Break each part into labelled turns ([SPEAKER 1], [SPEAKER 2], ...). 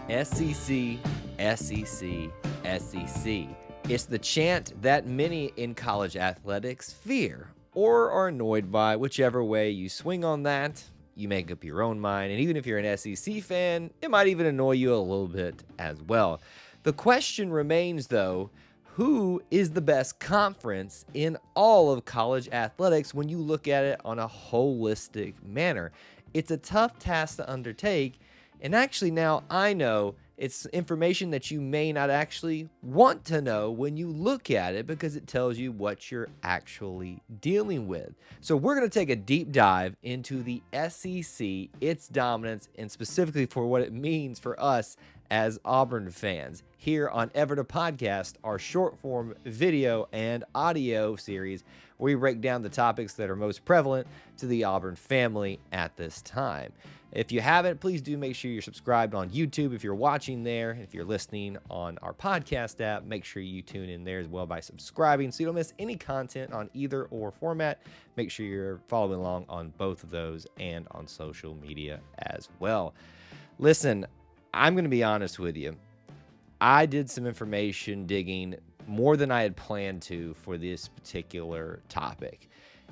[SPEAKER 1] SEC, SEC, SEC. It's the chant that many in college athletics fear or are annoyed by. Whichever way you swing on that, you make up your own mind. And even if you're an SEC fan, it might even annoy you a little bit as well. The question remains, though, who is the best conference in all of college athletics when you look at it on a holistic manner? It's a tough task to undertake, and actually now I know it's information that you may not actually want to know when you look at it because it tells you what you're actually dealing with. So we're going to take a deep dive into the SEC, its dominance, and specifically for what it means for us as Auburn fans here on Ever the Podcast, our short form video and audio series where we break down the topics that are most prevalent to the Auburn family at this time. If you haven't, please do make sure you're subscribed on YouTube if you're watching there. If you're listening on our podcast app, make sure you tune in there as well by subscribing so you don't miss any content on either or format. Make sure you're following along on both of those and on social media as well. Listen, I'm going to be honest with you. I did some information digging more than I had planned to for this particular topic.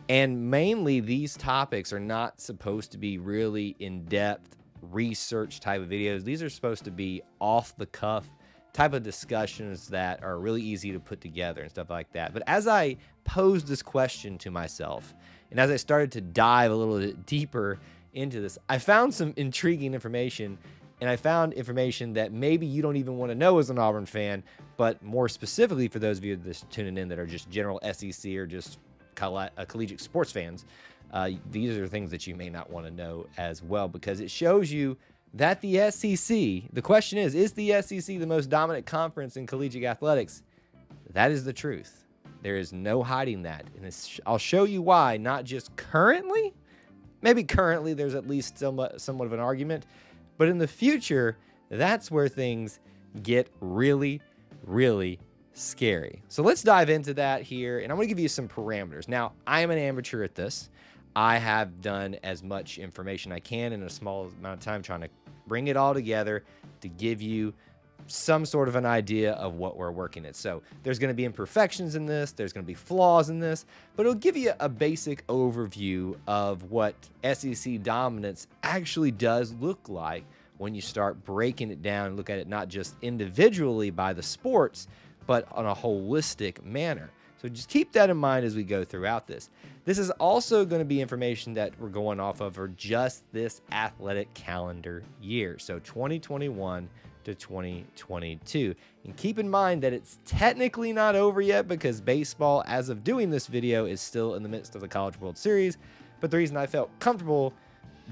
[SPEAKER 1] And mainly these topics are not supposed to be really in-depth research type of videos. These are supposed to be off-the-cuff type of discussions that are really easy to put together and stuff like that. But as I posed this question to myself, and as I started to dive a little bit deeper into this, I found some intriguing information. And I found information that maybe you don't even want to know as an Auburn fan, but more specifically for those of you that's tuning in that are just general SEC or just collegiate sports fans, these are things that you may not want to know as well because it shows you that the SEC, the question is the SEC the most dominant conference in collegiate athletics? That is the truth. There is no hiding that. And I'll show you why, not just currently. Maybe currently there's at least somewhat of an argument. But in the future, that's where things get really, really scary. So let's dive into that here, and I'm going to give you some parameters. Now, I am an amateur at this. I have done as much information I can in a small amount of time trying to bring it all together to give you some sort of an idea of what we're working at. So there's going to be imperfections in this, there's going to be flaws in this, but it'll give you a basic overview of what SEC dominance actually does look like when you start breaking it down and look at it not just individually by the sports, but on a holistic manner. So just keep that in mind as we go throughout this. This is also going to be information that we're going off of for just this athletic calendar year. So 2021 to 2022. And keep in mind that it's technically not over yet because baseball, as of doing this video, is still in the midst of the College World Series. But the reason I felt comfortable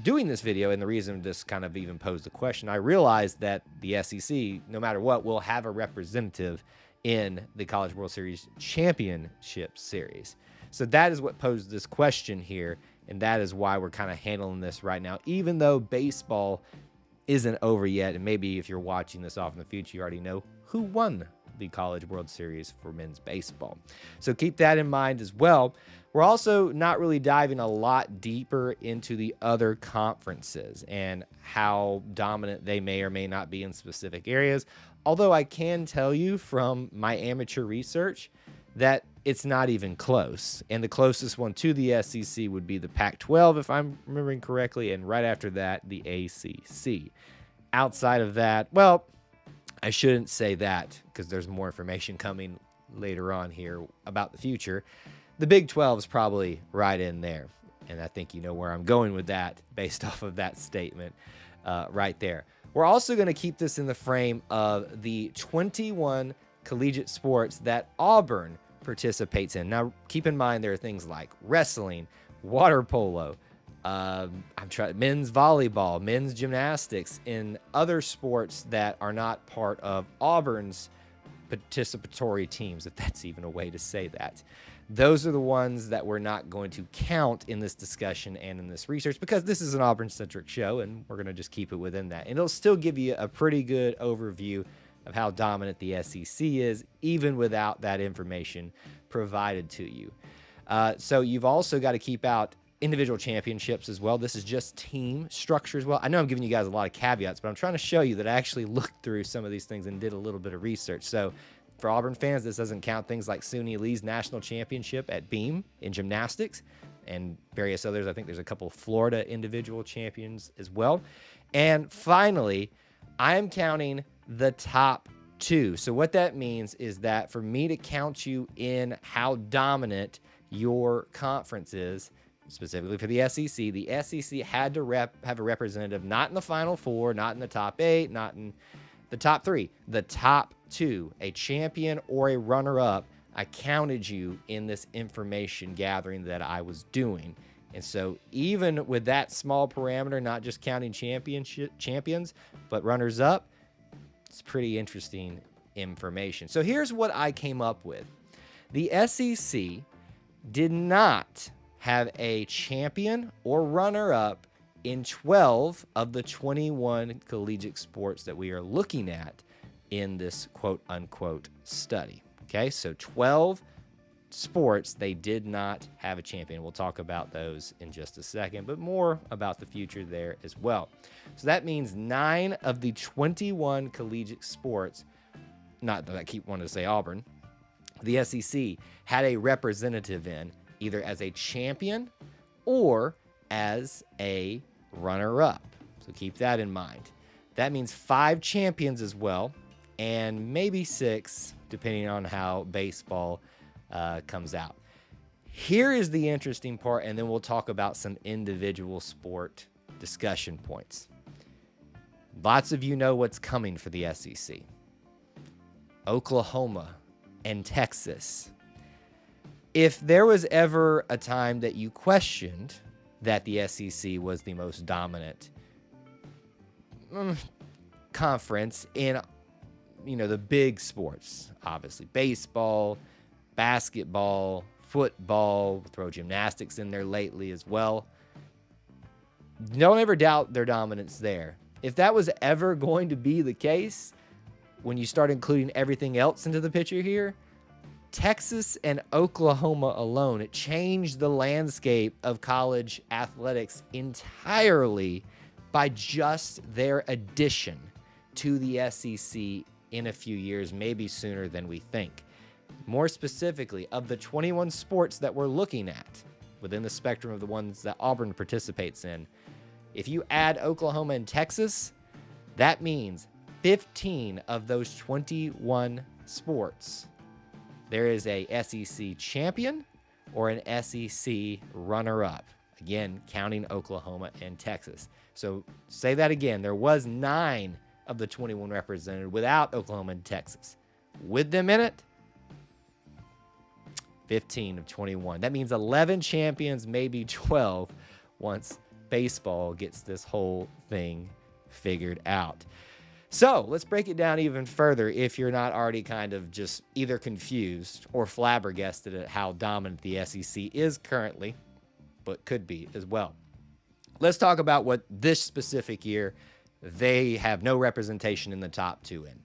[SPEAKER 1] doing this video and the reason this kind of even posed the question, I realized that the SEC, no matter what, will have a representative in the College World Series Championship Series. So that is what posed this question here, and that is why we're kind of handling this right now, even though baseball isn't over yet, and maybe if you're watching this off in the future, you already know who won the College World Series for men's baseball. So keep that in mind as well. We're also not really diving a lot deeper into the other conferences and how dominant they may or may not be in specific areas, although I can tell you from my amateur research that it's not even close. And the closest one to the SEC would be the Pac-12, if I'm remembering correctly, and right after that, the ACC. Outside of that, well, I shouldn't say that because there's more information coming later on here about the future. The Big 12 is probably right in there, and I think you know where I'm going with that based off of that statement right there. We're also going to keep this in the frame of the 21 collegiate sports that Auburn participates in. Now, keep in mind there are things like wrestling, water polo, men's volleyball, men's gymnastics, and other sports that are not part of Auburn's participatory teams, if that's even a way to say that. Those are the ones that we're not going to count in this discussion and in this research because this is an Auburn-centric show, and we're going to just keep it within that. And it'll still give you a pretty good overview of how dominant the SEC is, even without that information provided to you. So you've also got to keep out individual championships as well. This is just team structure as well. I know I'm giving you guys a lot of caveats, but I'm trying to show you that I actually looked through some of these things and did a little bit of research. So for Auburn fans, this doesn't count things like Suni Lee's national championship at beam in gymnastics and various others. I think there's a couple of Florida individual champions as well. And finally, I am counting the top 2. So what that means is that for me to count you in how dominant your conference is, specifically for the SEC had to have a representative not in the Final Four, not in the top 8, not in the top 3, the top 2, a champion or a runner-up. I counted you in this information gathering that I was doing. And so even with that small parameter, not just counting champions, but runners-up, it's pretty interesting information. So here's what I came up with. The SEC did not have a champion or runner-up in 12 of the 21 collegiate sports that we are looking at in this quote-unquote study. Okay, so 12 sports, they did not have a champion. We'll talk about those in just a second, but more about the future there as well. So that means 9 of the 21 collegiate sports, not that I keep wanting to say Auburn, the SEC had a representative in either as a champion or as a runner-up. So keep that in mind. That means 5 champions as well, and maybe 6, depending on how baseball comes out. Here is the interesting part, and then we'll talk about some individual sport discussion points. Lots of you know what's coming for the SEC. Oklahoma and Texas. If there was ever a time that you questioned that the SEC was the most dominant conference in, the big sports, obviously baseball, basketball, football, throw gymnastics in there lately as well. Don't ever doubt their dominance there. If that was ever going to be the case, when you start including everything else into the picture here, Texas and Oklahoma alone, it changed the landscape of college athletics entirely by just their addition to the SEC in a few years, maybe sooner than we think. More specifically, of the 21 sports that we're looking at within the spectrum of the ones that Auburn participates in, if you add Oklahoma and Texas, that means 15 of those 21 sports, there is a SEC champion or an SEC runner-up. Again, counting Oklahoma and Texas. So say that again. There was 9 of the 21 represented without Oklahoma and Texas. With them in it, 15 of 21. That means 11 champions, maybe 12, once baseball gets this whole thing figured out. So let's break it down even further if you're not already kind of just either confused or flabbergasted at how dominant the SEC is currently, but could be as well. Let's talk about what this specific year they have no representation in the top 2 in.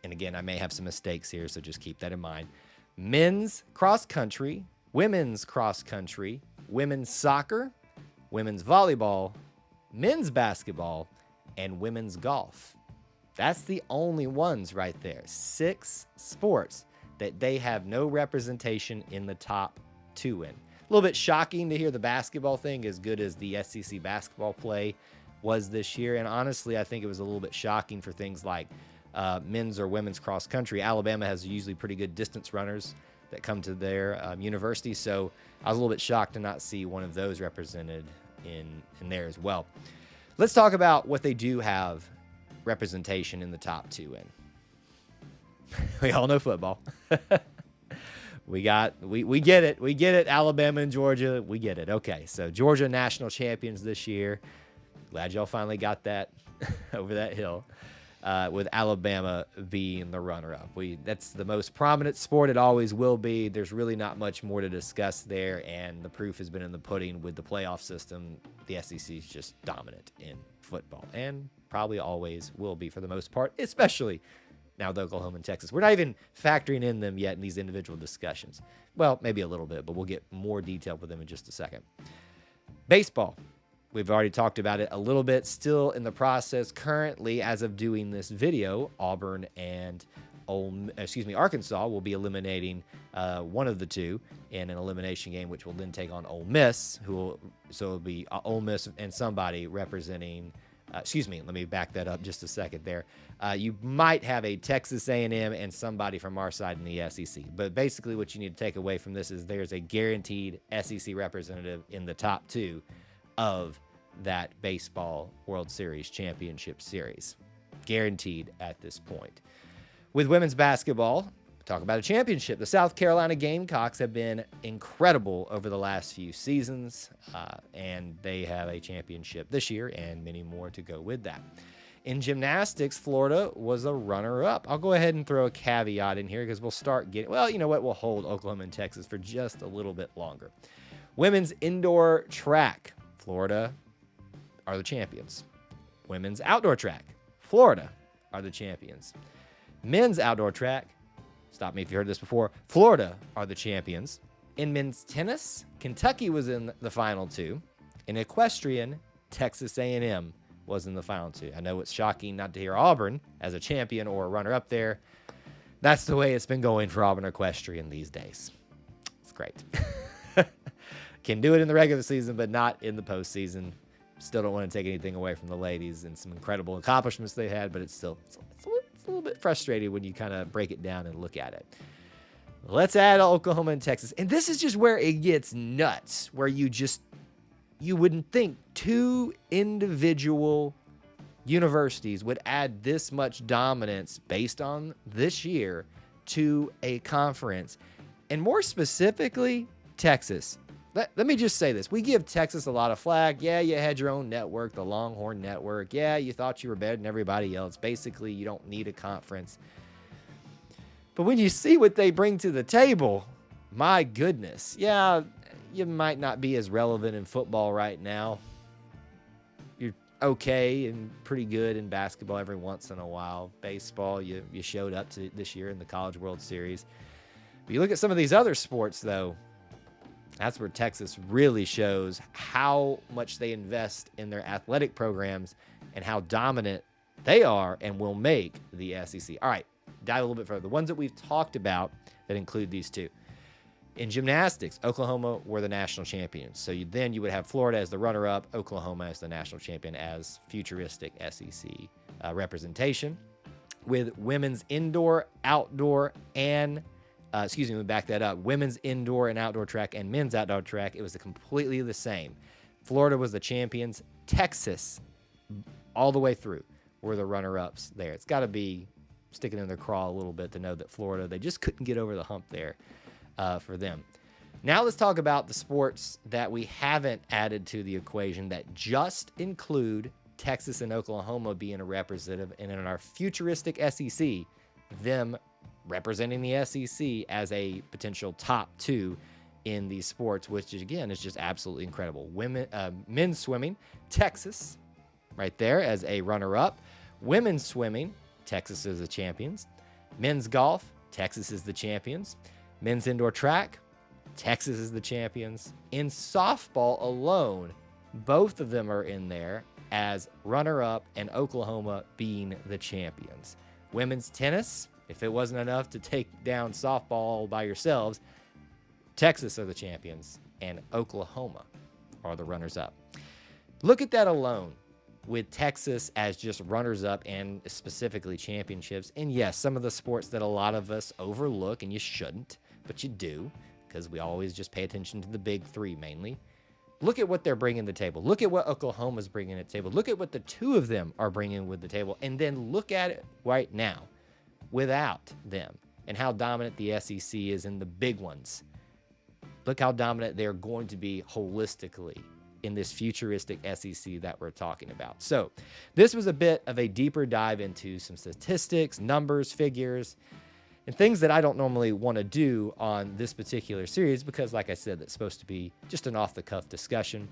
[SPEAKER 1] And again, I may have some mistakes here, so just keep that in mind. Men's cross country, women's cross country, women's soccer, women's volleyball, men's basketball, and women's golf. That's the only ones right there. 6 sports that they have no representation in the top 2 in. A little bit shocking to hear the basketball thing as good as the SEC basketball play was this year. And honestly, I think it was a little bit shocking for things like men's or women's cross country. Alabama has usually pretty good distance runners that come to their university. So I was a little bit shocked to not see one of those represented in there as well. Let's talk about what they do have representation in the top 2 in. We all know football. We get it. Alabama and Georgia, we get it. Okay, so Georgia national champions this year. Glad y'all finally got that over that hill. With Alabama being the runner-up. That's the most prominent sport. It always will be. There's really not much more to discuss there, and the proof has been in the pudding with the playoff system. The SEC is just dominant in football, and probably always will be for the most part, especially now with Oklahoma and Texas. We're not even factoring in them yet in these individual discussions. Well, maybe a little bit, but we'll get more detail with them in just a second. Baseball. We've already talked about it a little bit. Still in the process currently, as of doing this video, Auburn and Arkansas will be eliminating one of the two in an elimination game, which will then take on Ole Miss, so it'll be Ole Miss and somebody representing. Let me back that up just a second there. You might have a Texas A&M and somebody from our side in the SEC. But basically what you need to take away from this is there's a guaranteed SEC representative in the top two of that baseball World Series championship series. Guaranteed at this point. With women's basketball, talk about a championship. The South Carolina Gamecocks have been incredible over the last few seasons, and they have a championship this year and many more to go with that. In gymnastics, Florida was a runner-up. I'll go ahead and throw a caveat in here because we'll start getting, well, you know what? We'll hold Oklahoma and Texas for just a little bit longer. Women's indoor track, Florida are the champions. Women's outdoor track, Florida are the champions. Men's outdoor track, stop me if you heard this before, Florida are the champions. In men's tennis, Kentucky was in the final two. In equestrian, Texas A&M was in the final two. I know it's shocking not to hear Auburn as a champion or a runner-up there. That's the way it's been going for Auburn equestrian these days. It's great. Can do it in the regular season, but not in the postseason. Still don't want to take anything away from the ladies and some incredible accomplishments they had, but it's a little bit frustrating when you kind of break it down and look at it. Let's add Oklahoma and Texas. And this is just where it gets nuts, where you wouldn't think two individual universities would add this much dominance based on this year to a conference. And more specifically, Texas. Let me just say this. We give Texas a lot of flack. Yeah, you had your own network, the Longhorn Network. Yeah, you thought you were better than everybody else. Basically, you don't need a conference. But when you see what they bring to the table, my goodness. Yeah, you might not be as relevant in football right now. You're okay and pretty good in basketball every once in a while. Baseball, you showed up to this year in the College World Series. But you look at some of these other sports, though, that's where Texas really shows how much they invest in their athletic programs and how dominant they are and will make the SEC. All right, dive a little bit further. The ones that we've talked about that include these two. In gymnastics, Oklahoma were the national champions. So you would have Florida as the runner-up, Oklahoma as the national champion as futuristic SEC representation. With women's indoor, outdoor, and let me back that up. Women's indoor and outdoor track and men's outdoor track, it was completely the same. Florida was the champions. Texas, all the way through, were the runner-ups there. It's got to be sticking in their craw a little bit to know that Florida, they just couldn't get over the hump there for them. Now let's talk about the sports that we haven't added to the equation that just include Texas and Oklahoma being a representative, and in our futuristic SEC, them representing the SEC as a potential top two in these sports, which again is just absolutely incredible. Men's swimming, Texas, right there as a runner-up. Women's swimming, Texas is the champions. Men's golf, Texas is the champions. Men's indoor track, Texas is the champions. In softball alone, both of them are in there as runner-up and Oklahoma being the champions. Women's tennis, if it wasn't enough to take down softball by yourselves, Texas are the champions and Oklahoma are the runners-up. Look at that alone with Texas as just runners-up and specifically championships. And yes, some of the sports that a lot of us overlook, and you shouldn't, but you do, because we always just pay attention to the big three mainly. Look at what they're bringing to the table. Look at what Oklahoma's bringing to the table. Look at what the two of them are bringing with the table. And then look at it right now without them and how dominant the SEC is in the big ones. Look how dominant they're going to be holistically in this futuristic SEC that we're talking about. So this was a bit of a deeper dive into some statistics, numbers, figures, and things that I don't normally want to do on this particular series because, like I said, that's supposed to be just an off-the-cuff discussion.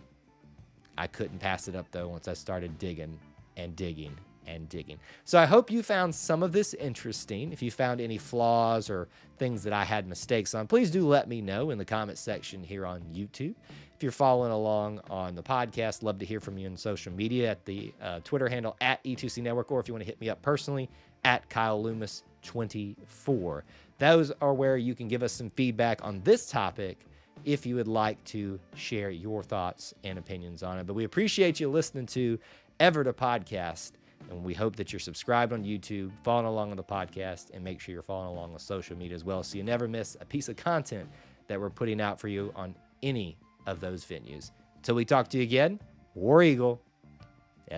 [SPEAKER 1] I couldn't pass it up, though, once I started digging and digging and digging. So I hope you found some of this interesting. If you found any flaws or things that I had mistakes on, please do let me know in the comment section here on YouTube. If you're following along on the podcast, love to hear from you on social media at the Twitter handle at E2C Network, or if you want to hit me up personally at Kyle Loomis 24. Those are where you can give us some feedback on this topic if you would like to share your thoughts and opinions on it. But we appreciate you listening to Ever the Podcast, and we hope that you're subscribed on YouTube, following along on the podcast, and make sure you're following along on social media as well, so you never miss a piece of content that we're putting out for you on any of those venues. Until we talk to you again, War Eagle,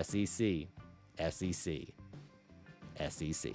[SPEAKER 1] SEC, SEC, SEC.